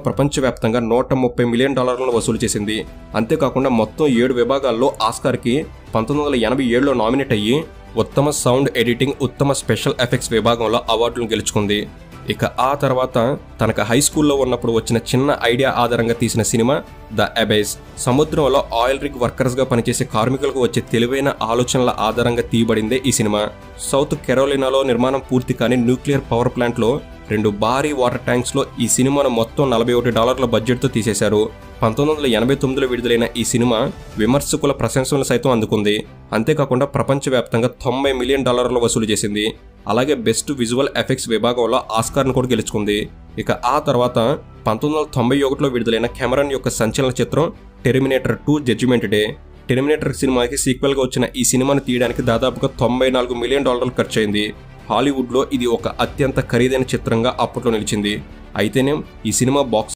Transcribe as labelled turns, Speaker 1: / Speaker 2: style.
Speaker 1: ప్రపంచవ్యాప్తంగా $130 మిలియన్ వసూలు చేసింది. అంతేకాకుండా మొత్తం 7 విభాగాల్లో ఆస్కార్కి 1987లో నామినేట్ అయ్యి ఉత్తమ సౌండ్ ఎడిటింగ్, ఉత్తమ స్పెషల్ ఎఫెక్ట్స్ విభాగంలో అవార్డులను గెలుచుకుంది. ఇక ఆ తర్వాత తనకు హై స్కూల్లో ఉన్నప్పుడు వచ్చిన చిన్న ఐడియా ఆధారంగా తీసిన సినిమా ద అబైస్. సముద్రంలో ఆయిల్ రిగ్ వర్కర్స్గా పనిచేసే కార్మికులకు వచ్చే తెలివైన ఆలోచనల ఆధారంగా తీయబడిందే ఈ సినిమా. సౌత్ కెరోలినాలో నిర్మాణం పూర్తి కాని న్యూక్లియర్ పవర్ ప్లాంట్లో 2 భారీ వాటర్ ట్యాంక్స్లో ఈ సినిమాను మొత్తం $41 బడ్జెట్తో తీసేశారు. 1989లో విడుదలైన ఈ సినిమా విమర్శకుల ప్రశంసలను సైతం అందుకుంది. అంతేకాకుండా ప్రపంచవ్యాప్తంగా $90 మిలియన్ వసూలు చేసింది. అలాగే బెస్ట్ విజువల్ ఎఫెక్ట్స్ విభాగంలో ఆస్కార్ను కూడా గెలుచుకుంది. ఇక ఆ తర్వాత 1991లో విడుదలైన కెమెరాన్ యొక్క సంచలన చిత్రం టెర్మినేటర్ 2 జడ్జిమెంట్ డే. టెర్మినేటర్ సినిమాకి సీక్వెల్గా వచ్చిన ఈ సినిమాను తీయడానికి దాదాపుగా $94 మిలియన్ ఖర్చయింది. హాలీవుడ్లో ఇది ఒక అత్యంత ఖరీదైన చిత్రంగా అప్పట్లో నిలిచింది. అయితేనే ఈ సినిమా బాక్స్